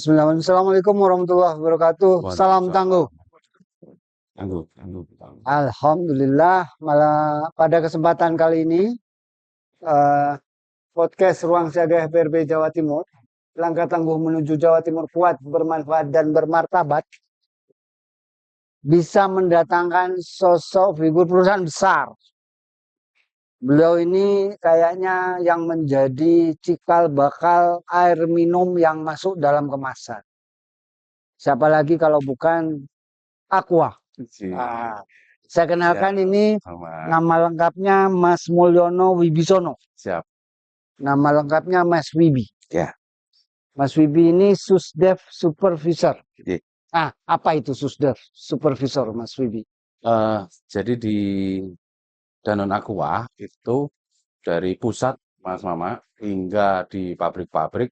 Bismillahirrahmanirrahim. Assalamualaikum warahmatullahi wabarakatuh. Salam tangguh. Tangguh, tangguh, tangguh. Alhamdulillah, malah pada kesempatan kali ini eh, podcast Ruang Siaga FBRB Jawa Timur, langkah tangguh menuju Jawa Timur kuat, bermanfaat dan bermartabat, bisa mendatangkan sosok figur perusahaan besar. Beliau ini kayaknya yang menjadi cikal bakal air minum yang masuk dalam kemasan. Siapa lagi kalau bukan Aqua. Nah, saya kenalkan Siap, ini sama. nama lengkapnya Mas Mulyono Wibisono. Siap. Nama lengkapnya Mas Wibi. Ya. Mas Wibi ini Susdev Supervisor. Jadi, Apa itu Susdev Supervisor, Mas Wibi? jadi di Danone Aqua itu dari pusat, Mas Mama, hingga di pabrik-pabrik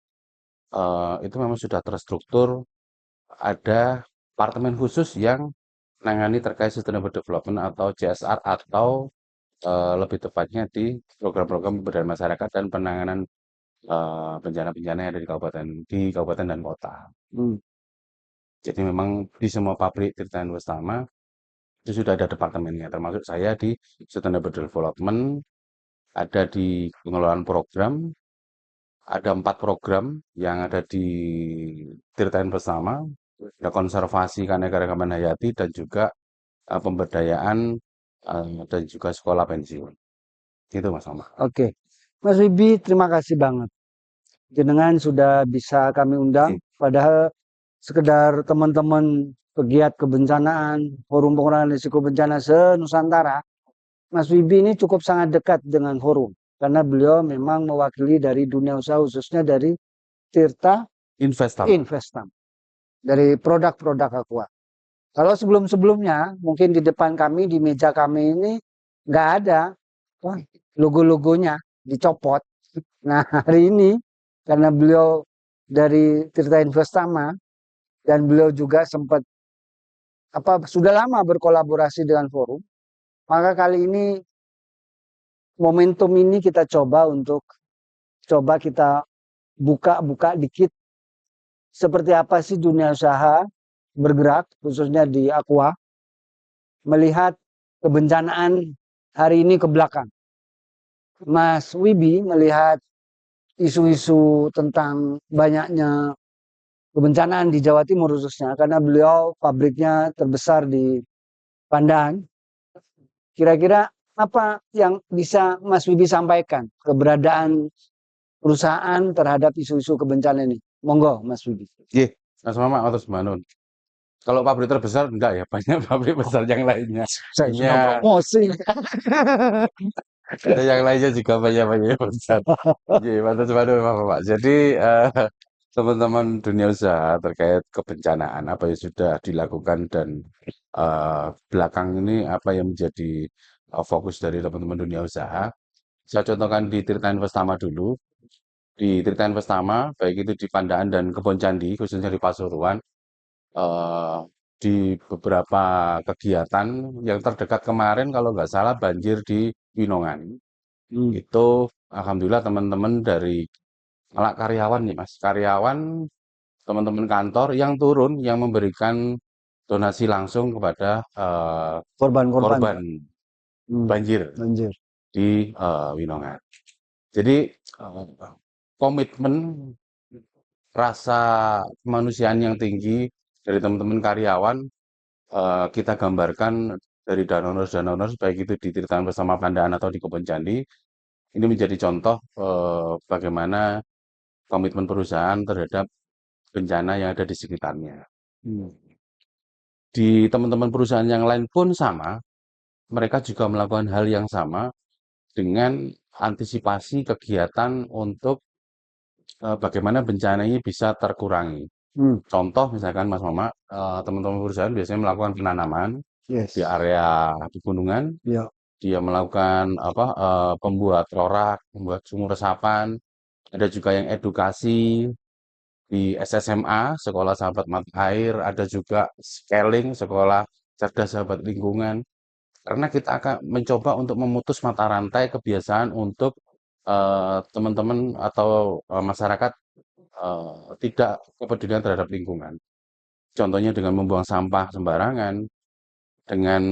itu memang sudah terstruktur. Ada departemen khusus yang menangani terkait sustainable development atau CSR atau lebih tepatnya di program-program pemberdayaan masyarakat dan penanganan bencana-bencana yang ada di kabupaten dan kota. Jadi memang di semua pabrik Tirta Investama itu sudah ada departemennya, termasuk saya di Sustainable Development, ada di pengelolaan program, ada 4 program yang ada di Tirta Investama, ada konservasi keanekaragaman hayati dan juga pemberdayaan dan juga sekolah pensiun. Itu Mas Mama. Oke. Mas Wibi, terima kasih banget. Jenengan sudah bisa kami undang, padahal sekedar teman-teman pegiat kebencanaan, forum pengurangan risiko bencana se-Nusantara, Mas Wibi ini cukup sangat dekat dengan forum. Karena beliau memang mewakili dari dunia usaha, khususnya dari Tirta Investama. Dari produk-produk Aqua. Kalau sebelum-sebelumnya, mungkin di depan kami, di meja kami ini, nggak ada logo-logonya, dicopot. Nah, hari ini, karena beliau dari Tirta Investama, dan beliau juga sempat sudah lama berkolaborasi dengan forum, maka kali ini momentum ini kita coba kita buka-buka dikit seperti apa sih dunia usaha bergerak, khususnya di Aqua, melihat kebencanaan hari ini ke belakang. Mas Wibi melihat isu-isu tentang banyaknya kebencanaan di Jawa Timur khususnya, karena beliau pabriknya terbesar di Pandan. Kira-kira apa yang bisa Mas Wibi sampaikan keberadaan perusahaan terhadap isu-isu kebencanaan ini? Monggo, Mas Wibi. Iya, Mas Mama atas manun. Kalau pabrik terbesar enggak ya, banyak pabrik besar yang lainnya. Saya sudah promosi. Yang lainnya juga banyak besar. Iya, atas manun Bapak. Jadi teman-teman dunia usaha terkait kebencanaan apa yang sudah dilakukan dan belakang ini apa yang menjadi fokus dari teman-teman dunia usaha. Saya contohkan di Tirta Investama dulu. Di Tirta Investama, baik itu di Pandaan dan Kebon Candi, khususnya di Pasuruan, eh, di beberapa kegiatan yang terdekat kemarin kalau nggak salah banjir di Winongan. Itu alhamdulillah teman-teman dari malah karyawan nih Mas, karyawan teman-teman kantor yang turun yang memberikan donasi langsung kepada Korban-korban korban banjir di Winongan. Jadi komitmen rasa kemanusiaan yang tinggi dari teman-teman karyawan kita gambarkan dari donors baik itu di Tirtaan Bersama Pandaan atau di Kebon Candi. Ini menjadi contoh bagaimana komitmen perusahaan terhadap bencana yang ada di sekitarnya. Di teman-teman perusahaan yang lain pun sama, mereka juga melakukan hal yang sama dengan antisipasi kegiatan untuk bagaimana bencana ini bisa terkurangi. Contoh misalkan Mas Mama, teman-teman perusahaan biasanya melakukan penanaman di area pegunungan. Dia melakukan pembuat lorak, membuat sumur resapan. Ada juga yang edukasi di SSMA, Sekolah Sahabat Mata Air. Ada juga scaling, Sekolah Cerdas Sahabat Lingkungan. Karena kita akan mencoba untuk memutus mata rantai kebiasaan untuk teman-teman atau masyarakat tidak kepedulian terhadap lingkungan. Contohnya dengan membuang sampah sembarangan, dengan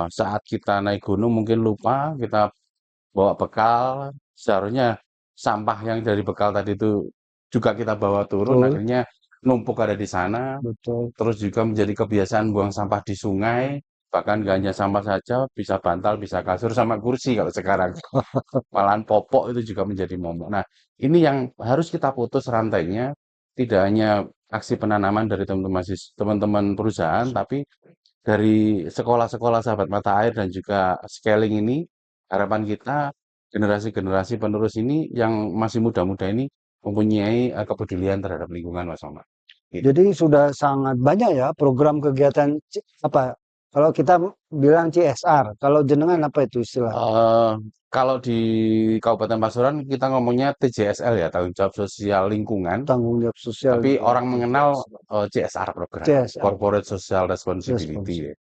saat kita naik gunung mungkin lupa kita bawa bekal, seharusnya sampah yang dari bekal tadi itu juga kita bawa turun, betul, akhirnya numpuk ada di sana. betul. Terus juga menjadi kebiasaan buang sampah di sungai, bahkan gak hanya sampah saja, bisa bantal, bisa kasur, sama kursi kalau sekarang. Malahan popok itu juga menjadi momok. Nah, ini yang harus kita putus rantainya, tidak hanya aksi penanaman dari teman-teman perusahaan, tapi dari sekolah-sekolah sahabat mata air dan juga scaling ini, harapan kita generasi-generasi penerus ini yang masih muda-muda ini mempunyai kepedulian terhadap lingkungan, Mas Mama. Gitu. Jadi sudah sangat banyak ya program kegiatan apa? Kalau kita bilang CSR, kalau jenengan apa itu istilah? Eh, Kalau di Kabupaten Pasuruan kita ngomongnya TJSL ya, tanggung jawab sosial lingkungan. Tanggung jawab sosial Tapi lingkungan. orang mengenal CSR program, CSR, Corporate Social Responsibility. responsif. Ya.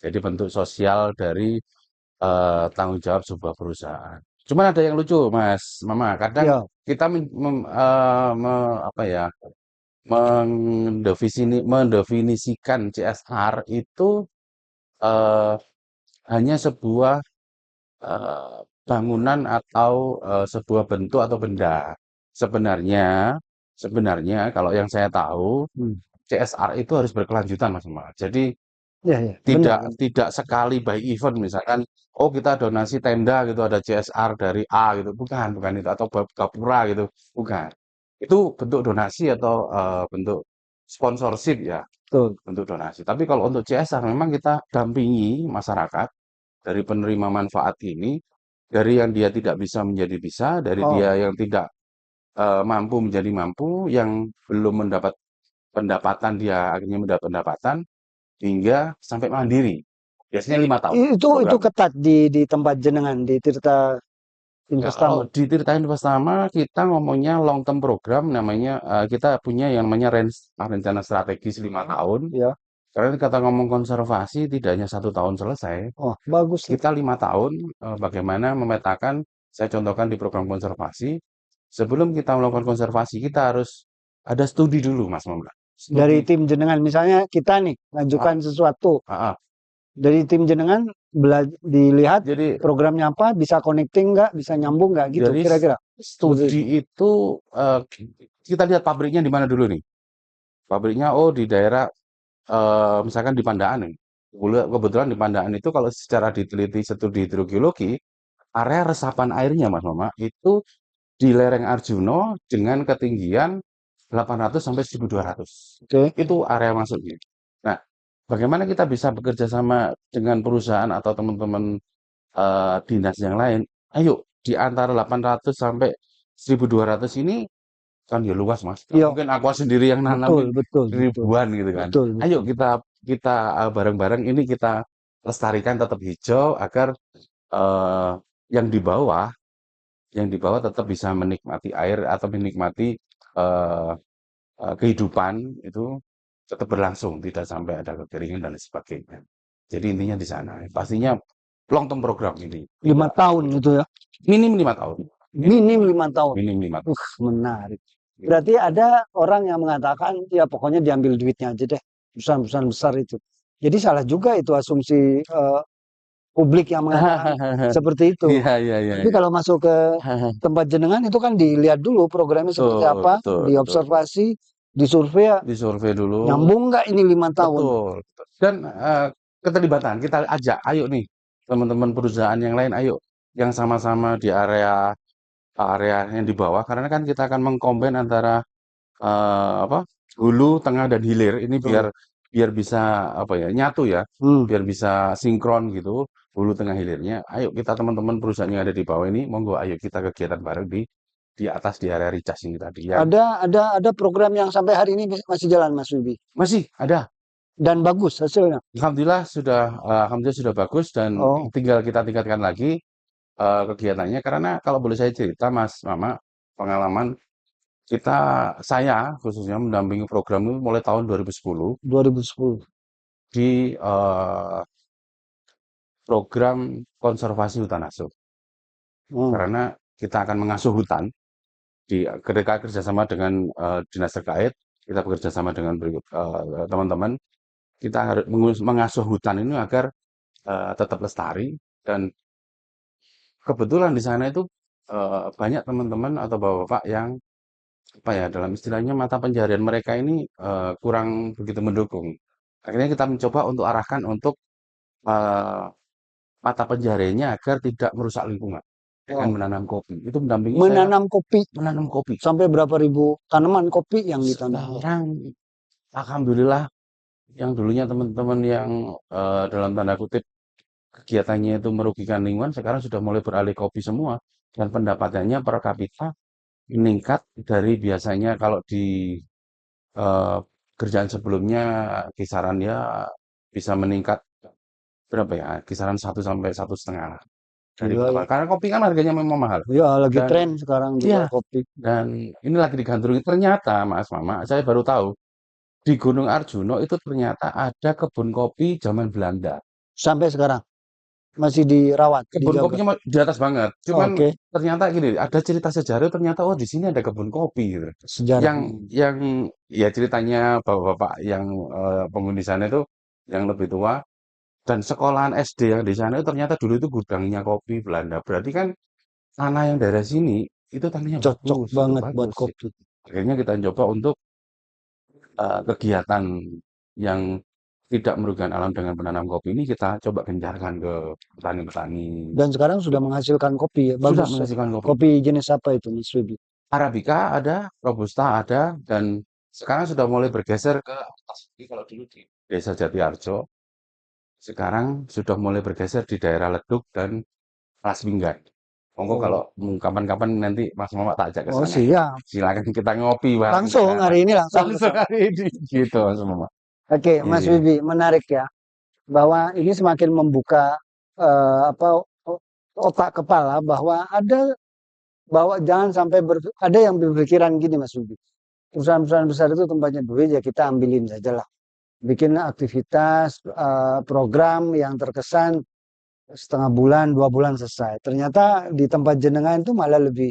Jadi bentuk sosial dari tanggung jawab sebuah perusahaan. Cuman ada yang lucu, Mas, Mama. Kadang Ya, kita apa ya, mendefinisikan CSR itu eh, hanya sebuah bangunan atau sebuah bentuk atau benda. Sebenarnya, sebenarnya kalau yang saya tahu hmm. CSR itu harus berkelanjutan, Mas Umar. Jadi Ya, ya, benar, tidak benar. tidak sekali by event misalkan, oh kita donasi tenda gitu ada CSR dari A gitu, bukan itu atau Gapura gitu, bukan. Itu bentuk donasi atau bentuk sponsorship ya, Betul. bentuk donasi. Tapi kalau untuk CSR memang kita dampingi masyarakat dari penerima manfaat ini, dari yang dia tidak bisa menjadi bisa, dari dia Oh, yang tidak mampu menjadi mampu, yang belum mendapat pendapatan dia akhirnya mendapat pendapatan, hingga sampai mandiri. Biasanya 5 tahun itu programnya. ketat di tempat jenengan di Tirta Kalau Investama. di Tirta Investama kita ngomongnya long term program namanya kita punya yang namanya rencana strategis 5 tahun. Ya. Karena kita ngomong konservasi tidak hanya 1 tahun selesai, Oh, bagus nih. kita 5 tahun bagaimana memetakan. Saya contohkan di program konservasi. Sebelum kita melakukan konservasi kita harus ada studi dulu, Mas Mama. Dari Studi. tim jenengan misalnya kita nih Ah, ngajukan sesuatu. ah, ah. Dari tim jenengan dilihat Jadi programnya apa, bisa connecting nggak, bisa nyambung nggak gitu dari kira-kira. Seperti studi itu. itu kita lihat pabriknya di mana dulu nih. Pabriknya oh di daerah misalkan di Pandaan nih. Kebetulan di Pandaan itu kalau secara diteliti studi hidrogeologi, area resapan airnya Mas Mama itu di lereng Arjuno dengan ketinggian 800 sampai 1200. Oke. Itu area masuknya. Nah, bagaimana kita bisa bekerja sama dengan perusahaan atau teman-teman dinas yang lain? Ayo, di antara 800 sampai 1200 ini kan ya luas, Mas. Nggak Iya, mungkin aku sendiri yang betul, nanamin betul, betul. ribuan gitu kan. Betul, Ayo betul. kita kita bareng-bareng ini kita lestarikan tetap hijau agar eh, yang di bawah tetap bisa menikmati air atau menikmati eh, kehidupan itu tetap berlangsung, tidak sampai ada kekeringan dan lain sebagainya. Jadi intinya di sana. Pastinya long term program ini, 5 tidak tahun untuk gitu ya. minim 5 tahun, minim Minim 5 tahun. minim 5 tahun. Menarik. Gitu. Berarti ada orang yang mengatakan, ya pokoknya diambil duitnya aja deh. Perusahaan-perusahaan besar itu. Jadi salah juga itu asumsi publik yang mengatakan seperti itu. Iya, iya, iya, Tapi iya. kalau masuk ke tempat jenengan itu kan dilihat dulu programnya seperti Betul, apa, betul, betul. diobservasi, disurvei, ya, Disurvei dulu, nyambung nggak ini 5 tahun. betul. Dan keterlibatan kita ajak, ayo nih teman-teman perusahaan yang lain, ayo yang sama-sama di area area yang di bawah, karena kan kita akan mengkombin antara apa hulu, tengah dan hilir ini biar Betul. biar bisa apa ya nyatu ya, Hmm. biar bisa sinkron gitu hulu tengah hilirnya. Ayo kita teman-teman perusahaan yang ada di bawah ini, monggo ayo kita kegiatan bareng di atas di area Ricas ini tadi yang Ada program yang sampai hari ini masih jalan, Mas Wibi, masih ada. dan bagus hasilnya. Alhamdulillah sudah bagus dan Oh, tinggal kita tingkatkan lagi kegiatannya karena kalau boleh saya cerita Mas Mama pengalaman saya khususnya mendampingi program itu mulai tahun 2010 2010. di program konservasi hutan asuh Hmm. karena kita akan mengasuh hutan ketika kerjasama dengan dinas terkait, kita bekerja sama dengan teman-teman, kita harus mengasuh hutan ini agar tetap lestari dan kebetulan di sana itu banyak teman-teman atau bapak-bapak yang apa ya dalam istilahnya mata pencaharian mereka ini kurang begitu mendukung. Akhirnya kita mencoba untuk arahkan untuk eh, mata pencahariannya agar tidak merusak lingkungan dengan Wow. menanam kopi. Itu mendampingi saya Menanam kopi menanam kopi. sampai berapa ribu tanaman kopi yang ditanam? Sekarang alhamdulillah yang dulunya teman-teman yang dalam tanda kutip kegiatannya itu merugikan lingkungan sekarang sudah mulai beralih kopi semua dan pendapatannya per kapita meningkat dari biasanya kalau di eh, kerjaan sebelumnya kisaran ya bisa meningkat berapa ya kisaran 1 sampai 1,5 lah dari Gila ya. karena kopi kan harganya memang mahal Ya lagi dan tren sekarang juga iya kopi. dan ini lagi digandrungi ternyata Mas Mama saya baru tahu di Gunung Arjuno itu ternyata ada kebun kopi zaman Belanda. Sampai sekarang masih dirawat, Kebun dijaga. kopinya di atas banget. Cuman Oke, ternyata gini, ada cerita sejarah ternyata oh di sini ada kebun kopi gitu. Yang sejarahnya. yang ya ceritanya bapak-bapak yang penghuni sana itu yang lebih tua dan sekolahan SD yang di sana itu ternyata dulu itu gudangnya kopi Belanda. Berarti kan tanah yang daerah sini itu tanahnya Cocok bagus, itu banget buat bagus. kopi. Akhirnya kita coba untuk kegiatan yang tidak merugikan alam dengan menanam kopi ini kita coba gencarkan ke petani-petani. Dan sekarang sudah menghasilkan kopi ya. Sudah Bagus ya. menghasilkan kopi. Kopi jenis apa itu Mas Wibi? Arabica ada, Robusta ada, dan sekarang sudah mulai bergeser ke atas. Jadi kalau dulu di Desa Jatiarjo, sekarang sudah mulai bergeser di daerah Leduk dan Lasminggan. Monggo kalau Oh, kapan-kapan nanti Mas Mama tak ajak ke oh sana. siap. Silakan kita ngopi bareng di Langsung sana. hari ini langsung ke Langsung sana. hari ini gitu Mas Mama. Oke, Mas Iya. Wibi, menarik ya. Bahwa ini semakin membuka apa otak kepala bahwa jangan sampai ada yang berpikiran gini Mas Wibi. Perusahaan-perusahaan besar itu tempatnya duit ya kita ambilin saja lah. Bikin aktivitas program yang terkesan setengah bulan, 2 bulan selesai. Ternyata di tempat jenengan itu malah lebih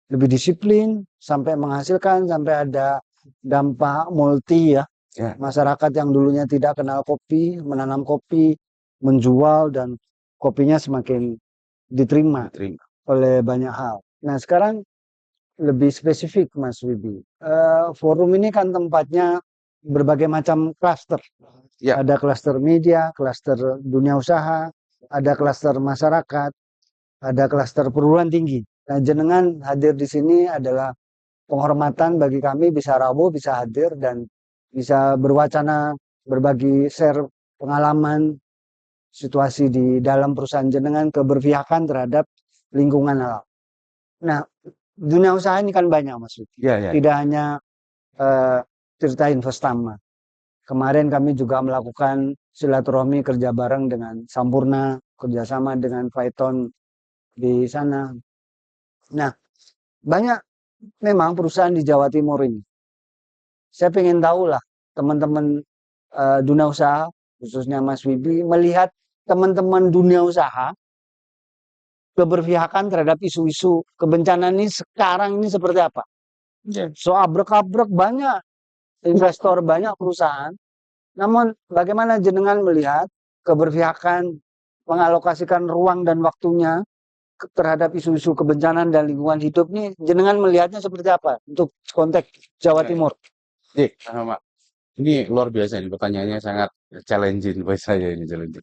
lebih disiplin sampai menghasilkan sampai ada dampak multi ya. Ya, Masyarakat yang dulunya tidak kenal kopi, menanam kopi, menjual dan kopinya semakin diterima diterima. oleh banyak hal. Nah, sekarang lebih spesifik Mas Wibi. Forum ini kan tempatnya berbagai macam klaster. Ya, Ada klaster media, klaster dunia usaha, ada klaster masyarakat, ada klaster perguruan tinggi. Nah, jenengan hadir di sini adalah penghormatan bagi kami bisa rawuh, bisa hadir dan bisa berwacana, berbagi share pengalaman situasi di dalam perusahaan jenengan keberpihakan terhadap lingkungan alam. Nah, dunia usaha ini kan banyak Mas Uki. ya, ya. Tidak hanya cerita Investama. Kemarin kami juga melakukan silaturahmi kerja bareng dengan Sampurna, kerjasama dengan Python di sana. Nah, banyak memang perusahaan di Jawa Timur ini. Saya ingin tahu lah teman-teman dunia usaha, khususnya Mas Wibi, melihat teman-teman dunia usaha keberpihakan terhadap isu-isu kebencanaan ini sekarang ini seperti apa? So abrek-abrek banyak investor, banyak perusahaan. Namun bagaimana jenengan melihat keberpihakan mengalokasikan ruang dan waktunya terhadap isu-isu kebencanaan dan lingkungan hidup ini jenengan melihatnya seperti apa untuk konteks Jawa Timur? Sama. Ini luar biasa ini pertanyaannya sangat challenging buat saya ini challenging.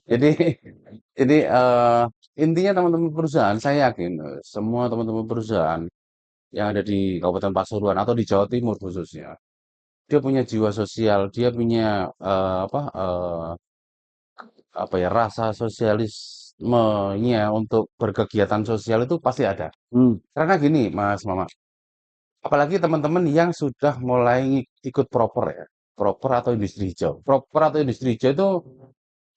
Jadi intinya teman-teman perusahaan saya yakin semua teman-teman perusahaan yang ada di Kabupaten Pasuruan atau di Jawa Timur khususnya, dia punya jiwa sosial, dia punya apa ya rasa sosialismenya untuk berkegiatan sosial itu pasti ada. Hmm. Karena gini, Mas Mama, apalagi teman-teman yang sudah mulai ikut proper ya, proper atau industri hijau. Proper atau industri hijau itu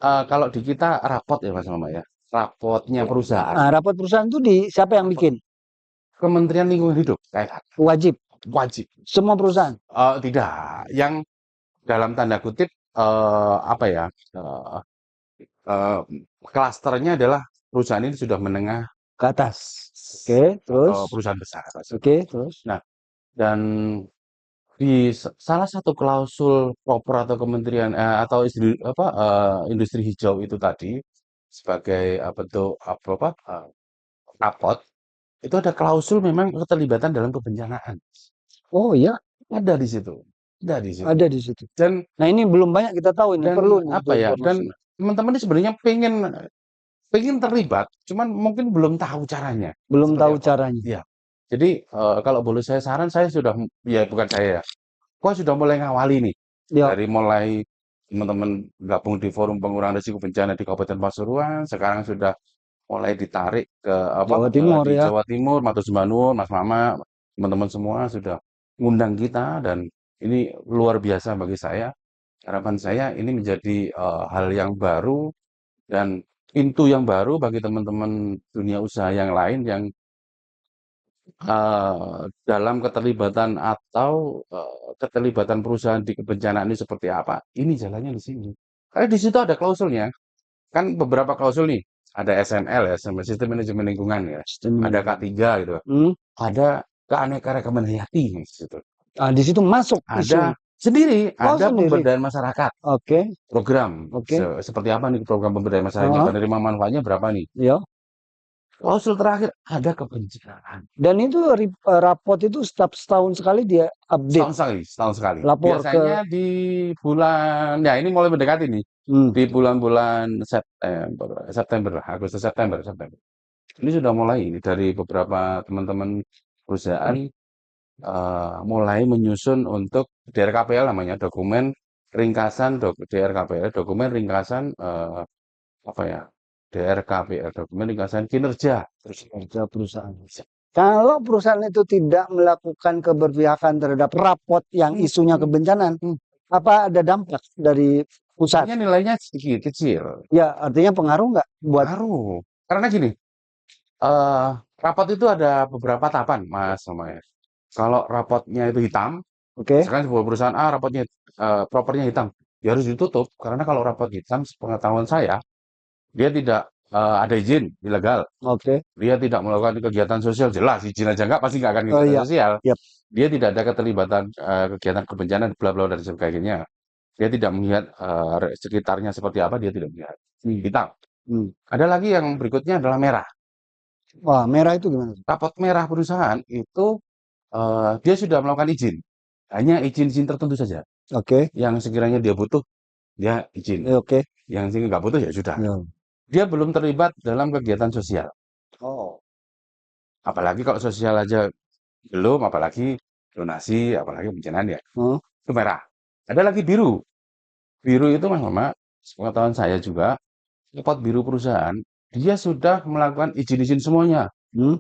kalau di kita rapot ya Mas Mama ya, rapotnya perusahaan, Nah, rapat perusahaan itu siapa yang rapot bikin? Kementerian Lingkungan Hidup, kayak Wajib. wajib. Semua perusahaan. Tidak, yang dalam tanda kutip apa ya, klasternya adalah perusahaan ini sudah menengah ke atas. Oke, terus? atau perusahaan besar. Oke, terus? Nah, dan di salah satu klausul proper atau kementerian atau industri hijau itu tadi sebagai bentuk rapot itu ada klausul memang keterlibatan dalam kebencanaan. Oh ya, Ada di situ. Ada di situ. ada di situ. Dan Nah ini belum banyak kita tahu ini, perlu nih itu apa ya? informasi. Dan teman-teman ini sebenarnya pengen terlibat, cuman mungkin belum tahu caranya. Belum Seperti tahu apa. caranya. Iya. Jadi kalau boleh saya saran, saya sudah ya bukan saya ya. Gua sudah mulai ngawali nih. Ya, Dari mulai teman-teman gabung di Forum Pengurangan Risiko Bencana di Kabupaten Pasuruan, sekarang sudah mulai ditarik ke Jawa Timur di ya. Jawa Timur, Matus Banul, Mas Mama, teman-teman semua sudah ngundang kita dan ini luar biasa bagi saya. Harapan saya ini menjadi hal yang baru dan pintu yang baru bagi teman-teman dunia usaha yang lain yang dalam keterlibatan atau keterlibatan perusahaan di kebencanaan ini seperti apa? Ini jalannya di sini. Karena di situ ada klausulnya. Kan beberapa klausul nih. Ada SML ya, Sistem Manajemen Lingkungan ya. Sistem Ada manajemen. K3 gitu. Ada keanekaragaman hayati di situ. Ah, di situ masuk isu. Ada sendiri, Oh ada sendiri. pemberdayaan masyarakat. Oke, Program. oke. Seperti apa nih program pemberdayaan masyarakatnya? Ah, Penerima manfaatnya berapa nih? ya. Klausul terakhir ada kebencanaan. Dan itu raport itu setiap setahun sekali dia update. Setahun sekali. Lapor Biasanya di bulan, ya ini mulai mendekati nih. Di bulan-bulan September, Agustus, September. Ini sudah mulai ini dari beberapa teman-teman perusahaan mulai menyusun untuk DRKPL namanya dokumen ringkasan DRKPL, dokumen ringkasan apa ya? DRKPL, dokumen ringkasan kinerja kerja perusahaan. Kalau perusahaan itu tidak melakukan keberpihakan terhadap raport yang isunya kebencanaan, apa ada dampak dari pusat? Artinya nilainya sedikit kecil. Ya, artinya pengaruh nggak buat Pengaruh. Karena gini, rapot itu ada beberapa tahapan, Mas Sama ya. Kalau rapotnya itu hitam, oke, misalkan sebuah perusahaan A rapotnya propernya hitam, ya harus ditutup karena kalau rapot hitam, sepengetahuan saya, dia tidak ada izin ilegal, oke. dia tidak melakukan kegiatan sosial jelas, izin aja enggak pasti nggak akan Oh kegiatan iya, sosial. yap. Dia tidak ada keterlibatan kegiatan kebencanaan, bla bla dan sebagainya. Dia tidak melihat sekitarnya seperti apa, dia tidak melihat. Hitam. Ada lagi yang berikutnya adalah merah. Wah, merah itu gimana? Rapot merah perusahaan itu dia sudah melakukan izin. Hanya izin-izin tertentu saja. Oke, Yang sekiranya dia butuh, dia izin. oke. Yang nggak butuh ya sudah. Ya. Dia belum terlibat dalam kegiatan sosial. Oh, Apalagi kalau sosial aja belum, apalagi donasi, apalagi bencana ya. oh, Itu merah. Ada lagi biru. Biru itu Mas Mama, sepengetahuan saya juga, rapot biru perusahaan, dia sudah melakukan izin-izin semuanya.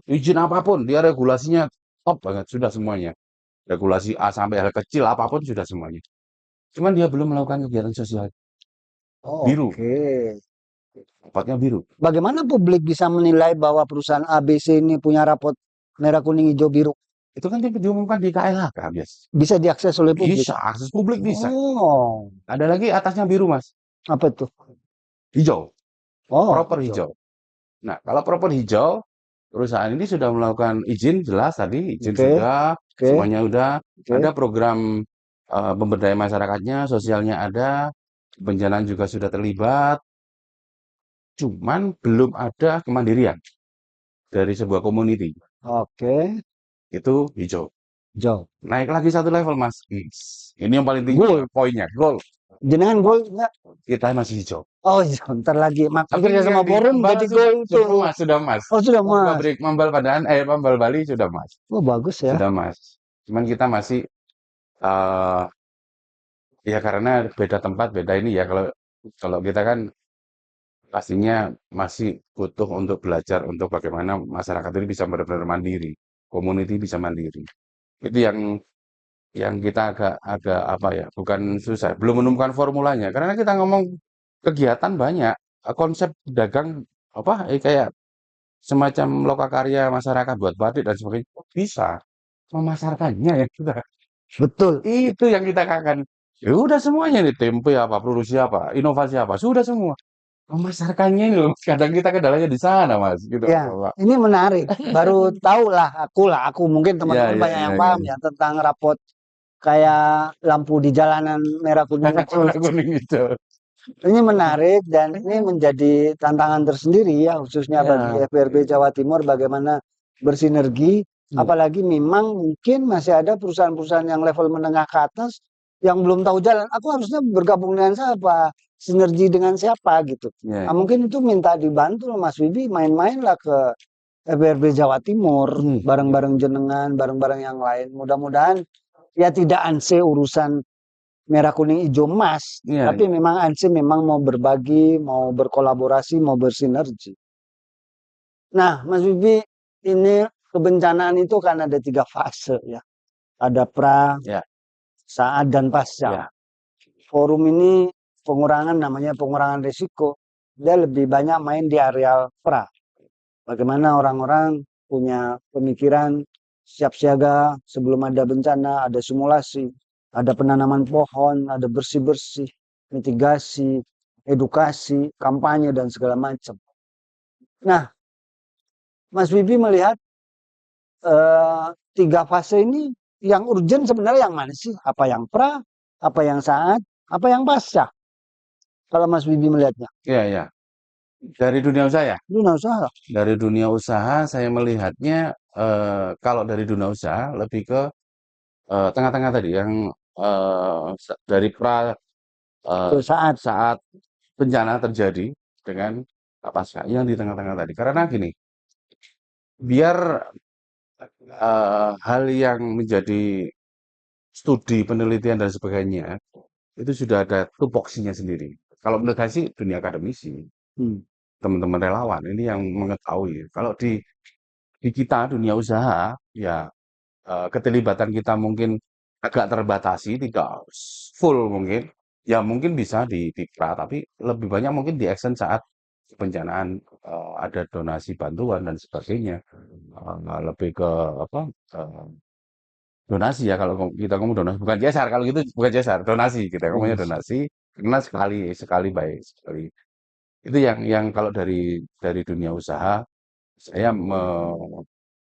Izin apapun, dia regulasinya top banget, sudah semuanya. Regulasi A sampai hal kecil, apapun sudah semuanya. Cuman dia belum melakukan kegiatan sosial. Biru, oke. rapotnya biru. Bagaimana publik bisa menilai bahwa perusahaan ABC ini punya rapot merah, kuning, hijau, biru? Itu kan diumumkan di KLHK, bias. Bisa diakses oleh publik? Bisa, akses publik bisa. Oh, Ada lagi atasnya biru, Mas. apa itu? Hijau, Oh, proper hijau. Nah, kalau proper hijau, perusahaan ini sudah melakukan izin, jelas tadi, izin Oke, sudah, oke, semuanya udah. oke. Ada program pemberdayaan masyarakatnya, sosialnya ada, kebencanaan juga sudah terlibat, cuman belum ada kemandirian dari sebuah community. Oke, Itu hijau. hijau. Naik lagi satu level, Mas. Ini yang paling tinggi Gold. poinnya, gold. Jenengan gold nggak? Kita masih hijau. Oh, hijau. Ntar lagi. Tapi Kerja sama yang di forum Mambal jadi gold itu. sudah emas. Oh, sudah mas. Pabrik Mambal Mambal Bali sudah emas. Oh, bagus ya. Sudah emas. Cuman kita masih eh ya karena beda tempat, beda ini ya. Kalau kalau kita kan pastinya masih butuh untuk belajar untuk bagaimana masyarakat ini bisa benar-benar mandiri, community bisa mandiri. Itu yang kita agak apa ya, bukan susah, belum menemukan formulanya. Karena kita ngomong kegiatan banyak, konsep dagang apa kayak semacam lokakarya masyarakat buat batik dan sebagainya kok bisa memasarkannya ya sudah. Betul. Itu yang kita akan ya udah semuanya nih tempe apa, produksi apa, inovasi apa, sudah semua. memasarkannya ini loh, kadang kita kendalanya di sana, Mas, gitu, Ya, Pak. ini menarik. Baru tahu lah, aku mungkin Iya teman-teman iya banyak iya yang iya. paham ya tentang rapot kayak lampu di jalanan merah kuning hijau. Warna kuning hijau. Ini menarik dan ini menjadi tantangan tersendiri ya khususnya bagi Iya. FBRB Jawa Timur bagaimana bersinergi. Iya. Apalagi memang mungkin masih ada perusahaan-perusahaan yang level menengah ke atas yang belum tahu jalan. Aku harusnya bergabung dengan siapa? Sinergi dengan siapa gitu. Iya. Nah, mungkin itu minta dibantu loh Mas Wibi main-main lah ke FBRB Jawa Timur bareng-bareng jenengan, bareng-bareng yang lain. Mudah-mudahan ya tidak anse urusan merah kuning hijau emas, Iya. tapi memang anse memang mau berbagi, mau berkolaborasi, mau bersinergi. Nah, Mas Wibi, ini kebencanaan itu kan ada 3 fase ya. Ada pra, Iya. saat, dan pasca. Iya. Forum ini pengurangan namanya pengurangan risiko. Dia lebih banyak main di areal pra. Bagaimana orang-orang punya pemikiran siap siaga sebelum ada bencana, ada simulasi, ada penanaman pohon, ada bersih-bersih, mitigasi, edukasi, kampanye, dan segala macam. Nah, Mas Bibi melihat 3 fase ini yang urgent sebenarnya yang mana sih? Apa yang pra, apa yang saat, apa yang pasca? Kalau Mas Bibi melihatnya. Iya iya. Dari dunia usaha ya? Dunia usaha. Dari dunia usaha saya melihatnya, kalau dari dunia usaha lebih ke, tengah-tengah tadi yang, dari eee, Saat. saat bencana terjadi dengan pasca yang di tengah-tengah tadi. Karena gini, biar, hal yang menjadi studi, penelitian dan sebagainya, itu sudah ada tupoksinya sendiri. Kalau menurut saya sih dunia akademisi, teman-teman relawan ini yang mengetahui. Kalau di kita dunia usaha, ya keterlibatan kita mungkin agak terbatasi, tidak full mungkin. Ya mungkin bisa di pra, tapi lebih banyak mungkin di action saat kebencanaan, ada donasi bantuan dan sebagainya. Lebih ke apa, eee, donasi ya kalau kita ngomong donasi, bukan CSR, kalau gitu bukan CSR, donasi kita ngomongnya donasi, karena sekali sekali baik, sekali. Itu yang kalau dari dunia usaha, saya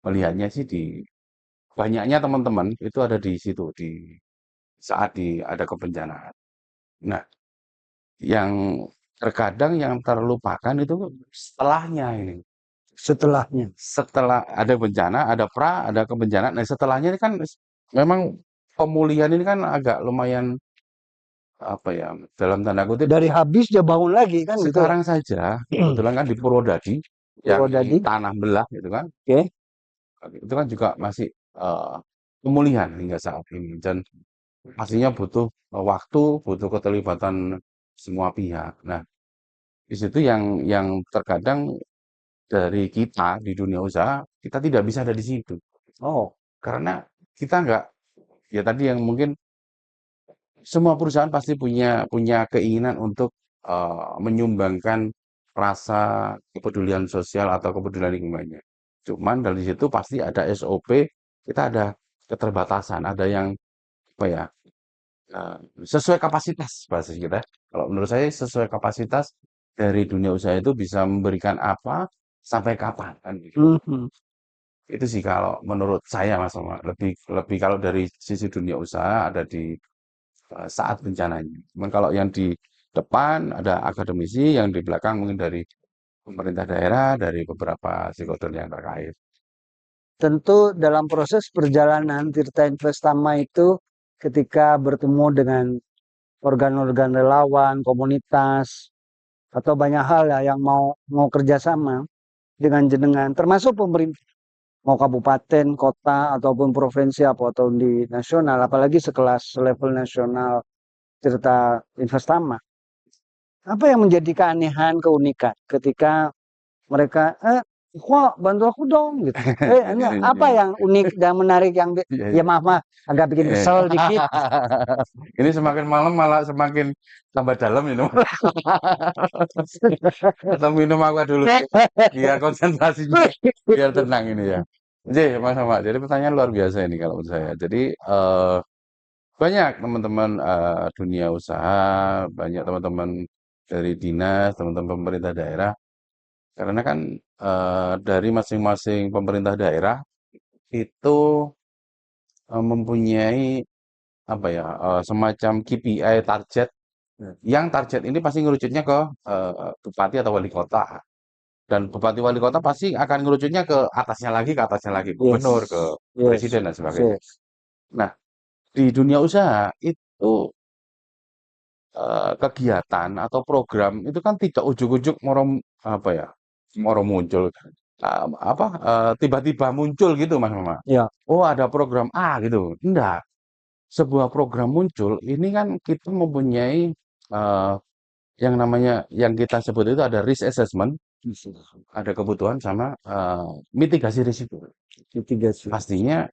melihatnya sih di banyaknya teman-teman itu ada di situ, di saat ada kebencanaan. Nah, yang terkadang yang terlupakan itu setelahnya ini. Setelahnya. Setelah ada bencana, ada pra, ada kebencanaan. Nah, setelahnya ini kan memang pemulihan ini kan agak lumayan apa ya, dalam tanda kutip Dari habis dia bangun lagi kan gitu ya. sekarang saja kebetulan kan di Purwodadi yang Purwodadi. tanah belah gitu kan, Oke. itu kan juga masih pemulihan hingga saat ini dan pastinya butuh waktu, butuh keterlibatan semua pihak. Nah, di situ yang terkadang dari kita di dunia usaha, kita tidak bisa ada di situ. Oh, Karena kita nggak, ya tadi yang mungkin semua perusahaan pasti punya punya keinginan untuk menyumbangkan rasa kepedulian sosial atau kepedulian lingkungannya. Cuman dari situ pasti ada SOP, kita ada keterbatasan, ada yang apa ya, sesuai kapasitas bahasa kita. Kalau menurut saya sesuai kapasitas dari dunia usaha itu bisa memberikan apa, sampai kapan kan gitu. mhm. Itu sih kalau menurut saya Mas Roma, lebih lebih kalau dari sisi dunia usaha ada di saat bencananya. Cuman kalau yang di depan ada akademisi, yang di belakang mungkin dari pemerintah daerah, dari beberapa stakeholder yang terkait. Tentu dalam proses perjalanan Tirta Investama itu ketika bertemu dengan organ-organ relawan, komunitas, atau banyak hal ya yang mau kerjasama dengan jenengan, termasuk pemerintah, mau kabupaten, kota, ataupun provinsi atau di nasional, apalagi sekelas level nasional Tirta Investama. Apa yang menjadi keanehan, keunikan ketika mereka, kok bantu aku dong gitu. Apa yang unik dan menarik yang Iya, ya iya. maaf Mas, agak bikin Eh. kesel dikit. Ini semakin malam malah semakin tambah dalam minum. Atau minum aqua dulu biar konsentrasinya biar tenang ini ya. Jadi Mas Ahmad, jadi pertanyaan luar biasa ini kalau menurut saya. Jadi banyak teman-teman dunia usaha, banyak teman-teman dari dinas, teman-teman pemerintah daerah. Karena kan dari masing-masing pemerintah daerah itu mempunyai apa ya semacam KPI target yang target ini pasti ngerucutnya ke bupati atau wali kota. Dan bupati wali kota pasti akan ngerucutnya ke atasnya lagi, gubernur, ke Yes. presiden Yes. dan sebagainya. Yes. Nah, di dunia usaha itu kegiatan atau program itu kan tidak ujuk-ujuk apa ya, moro muncul tiba-tiba muncul gitu Mas Mama. Ya. Oh ada program A gitu. Enggak. Sebuah program muncul ini kan kita mempunyai eh, yang kita sebut itu ada risk assessment, ada kebutuhan sama mitigasi risiko. Mitigasi. Pastinya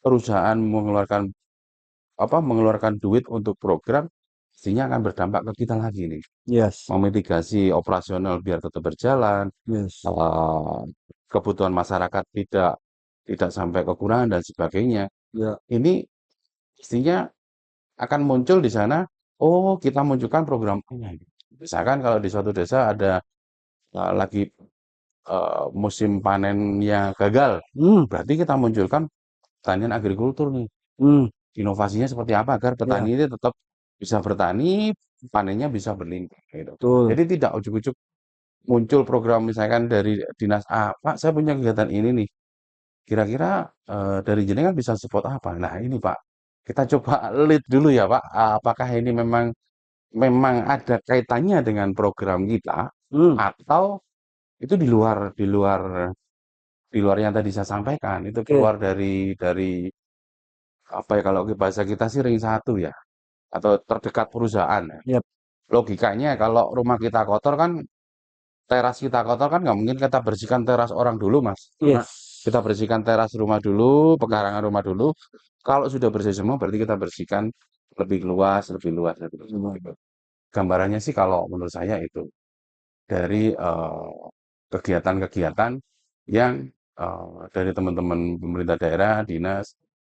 perusahaan mengeluarkan duit untuk program, pastinya akan berdampak ke kita lagi nih. Yes. Memitigasi operasional biar tetap berjalan, Yes. kebutuhan masyarakat tidak sampai kekurangan dan sebagainya. Ya. Ini pastinya akan muncul di sana. Oh, kita munculkan program ini. Misalkan kalau di suatu desa ada lagi musim panennya gagal, Hmm. berarti kita munculkan pertanian agrikultur nih. Hmm. Inovasinya seperti apa agar Ya. petani ini tetap bisa bertani, panennya bisa berlimpah gitu. Betul. Jadi tidak ujuk-ujuk muncul program misalkan dari dinas A, Pak, saya punya kegiatan ini nih. Kira-kira dari jenengan bisa support apa? Nah, ini Pak, kita coba lead dulu ya Pak. Apakah ini memang ada kaitannya dengan program kita Hmm. atau itu di luar yang tadi saya sampaikan, itu Oke. keluar dari apa ya kalau bahasa kita sih ring satu ya atau terdekat perusahaan. Yap. Logikanya kalau rumah kita kotor kan teras kita kotor kan nggak mungkin kita bersihkan teras orang dulu Mas. Karena Yes. kita bersihkan teras rumah dulu, pekarangan rumah dulu. Kalau sudah bersih semua berarti kita bersihkan lebih luas, lebih luas, lebih luas. Gitu. Gambarannya sih kalau menurut saya itu dari kegiatan-kegiatan yang dari teman-teman pemerintah daerah, dinas,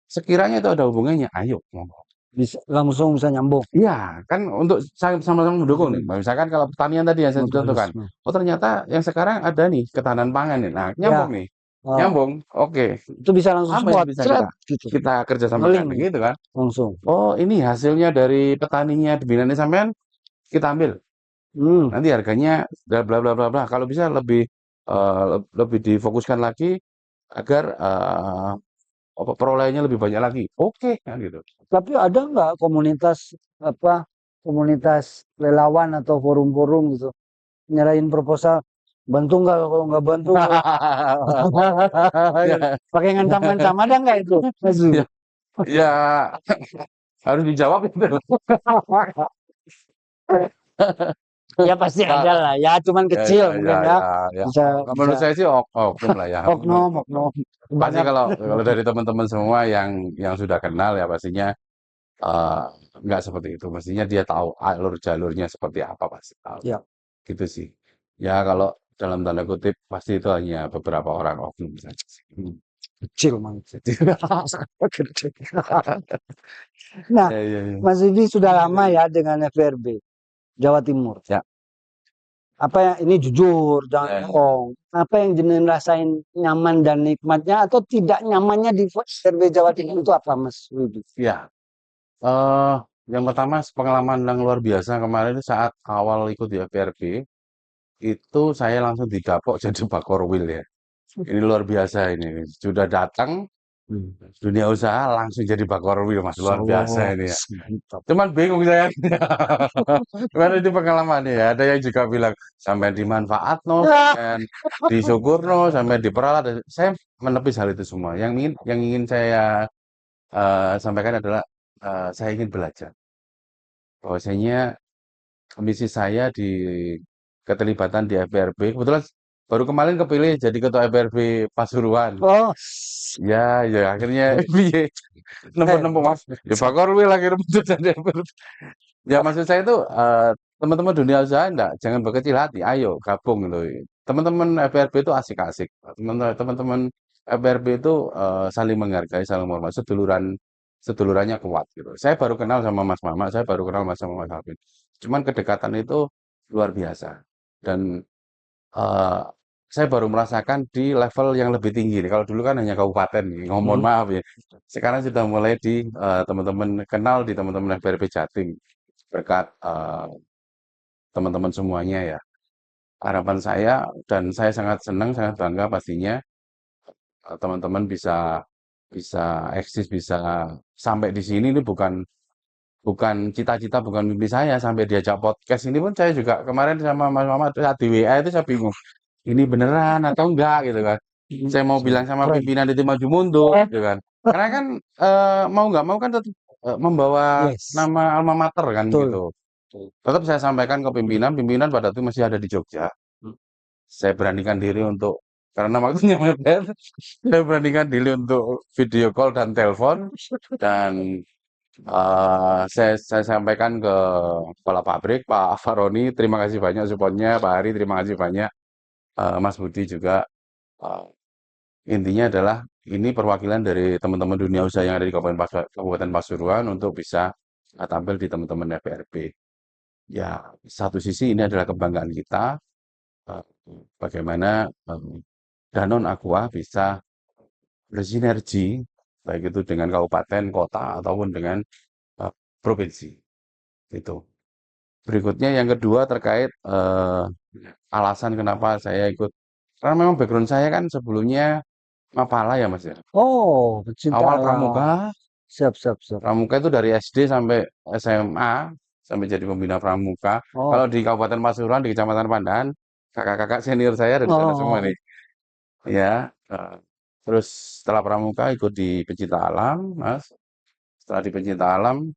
sekiranya itu ada hubungannya, ayo monggo. Bisa langsung bisa nyambung. Iya, kan untuk sama-sama mendukung nih. Misalkan kalau pertanian tadi yang saya contohkan, Mutualisme. oh ternyata yang sekarang ada nih ketahanan pangan nih. Nah, Ya. nyambung nih. Nyambung. Oke. Itu bisa langsung Apa yang spot. bisa Seret, kita gitu. kita kerjasamakan Ngeling gitu kan? langsung. Oh, ini hasilnya dari petaninya di binaan sampean kita ambil. Hmm. Nanti harganya bla bla bla bla bla. Kalau bisa lebih difokuskan lagi agar perolehannya lebih banyak lagi. Oke, kan gitu. Tapi ada nggak komunitas relawan atau forum-forum gitu nyerahin proposal, bantu nggak, kalau nggak bantu Ya, pakai ngancam-ngancam, ada nggak itu Mas Zul? ya, ya harus dijawab itu. Ya pasti ada Pak, lah ya, cuman ya, kecil ya, ya, mungkin ya, ya, ya. bisa Menurut saya sih oknum lah ya. oknum Pasti banyak. kalau dari teman-teman semua yang sudah kenal ya pastinya eh, nggak seperti itu. Mestinya dia tahu alur jalurnya seperti apa pasti tahu. Ya Gitu sih. Ya kalau dalam tanda kutip pasti itu hanya beberapa orang oknum saja sih. kecil maksudnya. Kecil. Nah, Ya, ya, ya. Mas Didi sudah lama ya dengan FRB Jawa Timur. Ya. Apa yang ini jujur, jangan Ya. bohong. Apa yang jenengan rasain nyaman dan nikmatnya atau tidak nyamannya di FRB Jawa Timur itu apa, Mas Didi? Ya. Yang pertama pengalaman yang luar biasa kemarin saat awal ikut di FPRB itu saya langsung didapuk jadi Bakorwil ya. Ini luar biasa ini. Sudah datang dunia usaha langsung jadi Bakorwil Mas. Luar biasa ini ya. Mantap. Cuman bingung saya. Cuman itu pengalaman ya. Ada yang juga bilang sampai di Manfaatno, sampai di Syukurno, sampai di Peralat. Saya menepis hal itu semua. Yang ingin saya sampaikan adalah saya ingin belajar. Bahwasanya misi saya di keterlibatan di FPRB, kebetulan baru kemarin kepilih jadi ketua FPRB Pasuruan. Oh, Ya, ya akhirnya piye nemu-nemu Mas. Ya Bakorwil akhirnya muncul jadi FPRB. Ya maksud saya itu teman-teman dunia usaha jangan berkecil hati, ayo gabung gitu. Teman-teman FPRB itu asik-asik. Teman-teman FPRB itu saling menghargai, saling menghormati, sedulurannya kuat gitu. Saya baru kenal sama Mas Mama, saya baru kenal sama Mas Alvin. Cuman kedekatan itu luar biasa. Dan eh, saya baru merasakan di level yang lebih tinggi nih. Kalau dulu kan hanya kabupaten nih, mohon Hmm. maaf ya. Sekarang sudah mulai di teman-teman kenal di teman-teman FPRP Jatim berkat teman-teman semuanya ya. Harapan saya dan saya sangat senang, sangat bangga pastinya teman-teman bisa bisa eksis, bisa sampai di sini ini bukan bukan cita-cita, bukan mimpi saya sampai diajak podcast ini pun saya juga kemarin sama Mas Muhammad saat di WA itu saya bingung. Ini beneran atau enggak gitu kan. Saya mau bilang sama Keren. pimpinan itu maju mundur gitu kan. Karena kan mau nggak mau kan tetap membawa Yes, nama alma mater kan betul. gitu. Tetap saya sampaikan ke pimpinan, pimpinan pada itu masih ada di Jogja. Saya beranikan diri untuk karena waktunya mepet, saya beranikan diri untuk video call dan telepon dan saya sampaikan ke kepala pabrik Pak Faroni, terima kasih banyak supportnya, Pak Hari terima kasih banyak, Mas Budi juga. Eh, Intinya adalah ini perwakilan dari teman-teman dunia usaha yang ada di Kabupaten Pasuruan untuk bisa tampil di teman-teman FPRP. Ya, satu sisi ini adalah kebanggaan kita, eh, bagaimana Danone Aqua bisa bersinergi, baik itu dengan kabupaten, kota, ataupun dengan eh, provinsi. Itu. Berikutnya yang kedua terkait alasan kenapa saya ikut. Karena memang background saya kan sebelumnya Mapala ya Mas ya. Oh, pecinta Awal alam. pramuka, Siap, siap, siap. pramuka itu dari SD sampai SMA, sampai jadi pembina pramuka. Kalau Oh, di Kabupaten Pasuruan, di Kecamatan Pandan, kakak-kakak senior saya ada di sana semua oh, nih. Ya, terus setelah pramuka ikut di pecinta alam, Mas. Setelah di pecinta alam,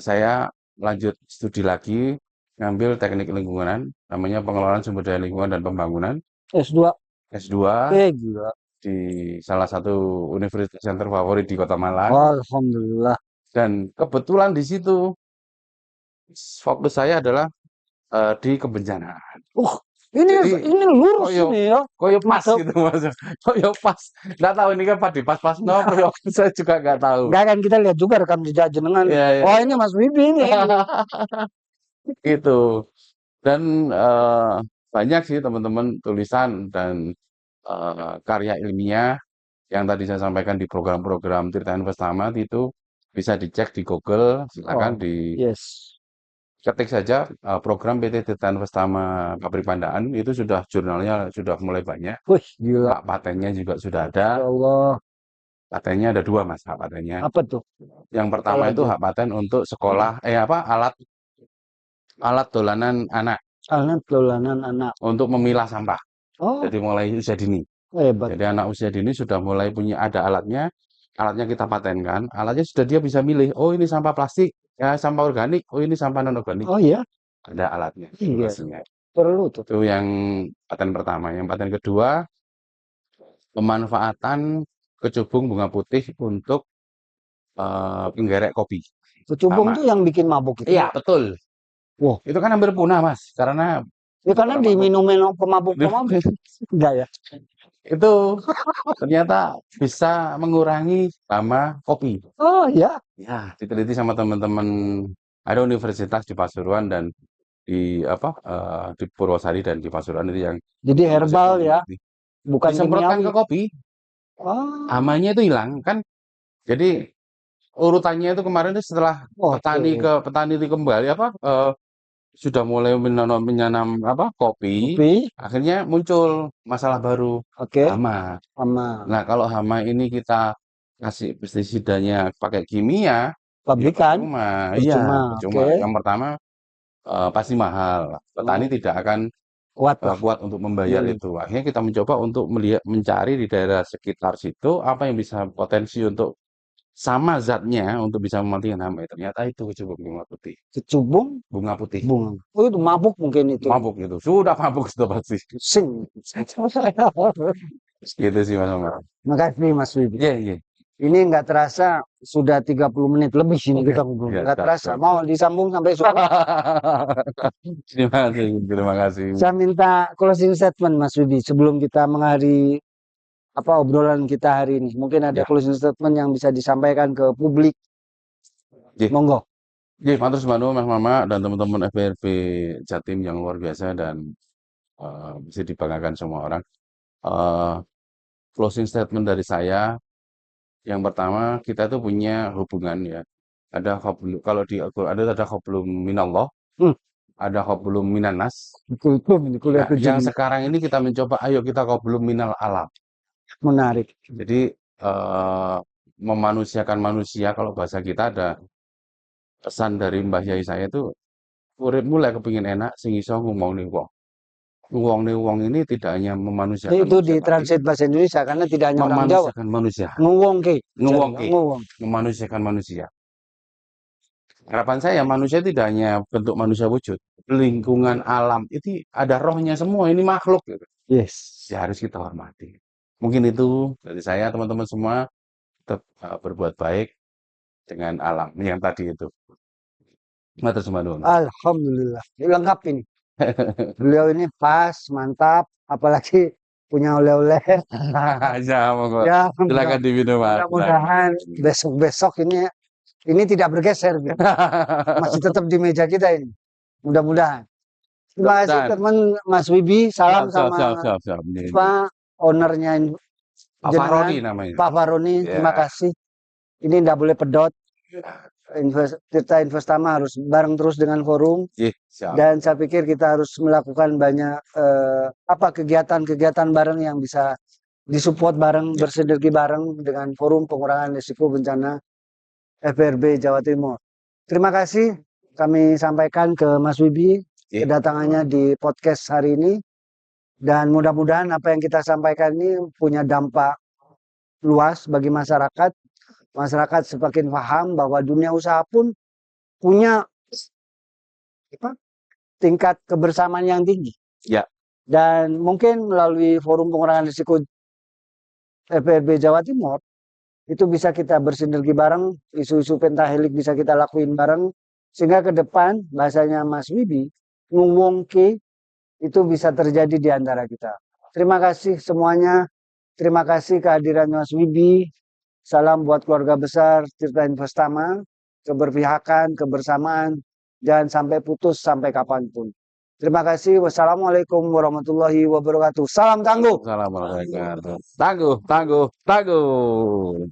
saya lanjut studi lagi, ngambil teknik lingkungan, namanya pengelolaan sumber daya lingkungan dan pembangunan, S2. S2 Gila. di salah satu universitas yang terfavorit di Kota Malang. Alhamdulillah. Dan kebetulan di situ fokus saya adalah di kebencanaan. Uh, ini Jadi ini lurus koyo ini ya. koyo pas Mata gitu Mas. Koyo pas. Nggak tahu ini kan pas di pas-pas no, koyo saya juga nggak tahu. enggak kan kita lihat juga rekam jejak jenengan. Iya, iya. Oh, ini Mas Wibi ini. Itu. Dan banyak sih teman-teman tulisan dan karya ilmiah yang tadi saya sampaikan di program-program Tirta Investama itu bisa dicek di Google, silakan Oh, diketik yes. saja program PT Tirta Investama Pabrik Pandaan itu sudah jurnalnya sudah mulai banyak, Wih, gila. hak patennya juga sudah ada. Ya Allah. Patennya ada dua Mas hak patennya. Apa tuh? Yang Apa pertama itu lagi? hak paten untuk sekolah alat alat dolanan anak Anak dolanan anak. untuk memilah sampah. Oh, Jadi mulai usia dini. hebat. Jadi anak usia dini sudah mulai punya ada alatnya, alatnya kita patenkan, alatnya sudah dia bisa milih, oh ini sampah plastik, ya sampah organik, oh ini sampah non organik, Oh iya, ada alatnya, iya. regulasinya. Perlu tuh. Itu yang paten pertama. Yang paten kedua, pemanfaatan kecubung bunga putih untuk penggerek kopi. Kecubung Sama. tuh yang bikin mabuk itu. Iya, betul. Wah, Itu kan hampir punah, Mas, karena ya karena para diminumin pemabuk-pemabuk. Enggak ya? itu ternyata bisa mengurangi lama kopi. Oh ya. Ya, diteliti sama teman-teman ada universitas di Pasuruan dan di apa di Purwosari dan di Pasuruan itu yang Jadi mahasiswa herbal ya, meneliti. bukan Disemprotkan kimiawi. ke kopi, Oh, hamanya itu hilang kan. Jadi urutannya itu kemarin itu setelah oke. petani itu kembali apa sudah mulai menanam apa kopi, Kopi, akhirnya muncul masalah baru oke. hama. Sama Nah, kalau hama ini kita kasih pestisidanya pakai kimia, ya pabrikan, percuma. Iya, percuma. percuma. Oke. Yang pertama pasti mahal. Petani Oh, tidak akan kuat lah. kuat untuk membayar Hmm. itu. Akhirnya kita mencoba untuk melihat, mencari di daerah sekitar situ apa yang bisa potensi untuk sama zatnya untuk bisa mematikan hama. Ternyata itu kecubung bunga putih. Kecubung, Bunga putih. bunga. Oh itu mabuk mungkin itu. Mabuk itu. Sudah mabuk itu pasti. Sing. Gitu sih Mas Omar. Makasih Mas Wibi. Iya, iya. Ini nggak terasa sudah 30 menit lebih sini Oke. kita ngobrol. Iya, Nggak siap, terasa. siap. Mau disambung sampai sore. Terima kasih, terima kasih. Saya minta closing statement Mas Wibi sebelum kita mengakhiri apa obrolan kita hari ini. Mungkin ada Ya, closing statement yang bisa disampaikan ke publik. oke. Monggo. Nggih, matur nuwun Mas Mama dan teman-teman FBRB Jatim yang luar biasa dan bisa dibanggakan semua orang. Eh, Closing statement dari saya, yang pertama kita tuh punya hubungan ya. Kalau di Al-Quran ada hablum minallah, Hmm, ada hablum minannas. kultum ini kuliah Nah, yang kejunya sekarang ini kita mencoba, ayo kita hablum minal alam. menarik. Jadi memanusiakan manusia, kalau bahasa kita ada pesan dari Mbah Yai saya itu, urip mulai kepingin enak, sing iso ngomong nih wong. Ngomong nih wong ini tidak hanya memanusiakan Itu manusia, tapi ditranslate bahasa Indonesia karena tidak hanya orang Jawa. memanusiakan manusia. Nguwong ke, jadi Ngewongke, nguwong. memanusiakan manusia. Harapan saya manusia tidak hanya bentuk manusia wujud, lingkungan alam itu ada rohnya semua, ini makhluk gitu. Yes. Ya harus kita hormati. Mungkin itu dari saya, teman-teman semua tetap berbuat baik dengan alam yang tadi itu. Matur nuwun. Alhamdulillah. Ini lengkap ini. Beliau ini pas, mantap, apalagi punya oleh-oleh. Ya, monggo. Ya, Silakan diminum, Mas. Silakan. mudah-mudahan besok-besok ini tidak bergeser, gitu. Masih tetap di meja kita ini. Mudah-mudahan. Terima kasih Dan teman Mas Wibi, salam siap, sama siap, siap, siap. Pak ownernya Pak jenengan, Faroni namanya. Pak Faroni. Terima Ya. kasih. Ini tidak boleh pedot. Tirta Investama harus bareng terus dengan forum. Siap. Dan saya pikir kita harus melakukan banyak kegiatan-kegiatan bareng yang bisa disupport bareng, bersinergi bareng dengan forum pengurangan risiko bencana FBRB Jawa Timur. Terima kasih kami sampaikan ke Mas Wibi kedatangannya di podcast hari ini, dan mudah-mudahan apa yang kita sampaikan ini punya dampak luas bagi masyarakat. Masyarakat semakin paham bahwa dunia usaha pun punya tingkat kebersamaan yang tinggi. Ya. Dan mungkin melalui forum pengurangan risiko FBRB Jawa Timur, itu bisa kita bersinergi bareng, isu-isu pentahelik bisa kita lakuin bareng, sehingga ke depan bahasanya Mas Wibi, ngwongke itu bisa terjadi di antara kita. Terima kasih semuanya. Terima kasih kehadiran Mas Wibi. Salam buat keluarga besar Tirta Investama, keberpihakan, kebersamaan, jangan sampai putus sampai kapanpun. Terima kasih. Wassalamualaikum warahmatullahi wabarakatuh. Salam tangguh. Salam warahmatullahi wabarakatuh. Tangguh, tangguh, tangguh.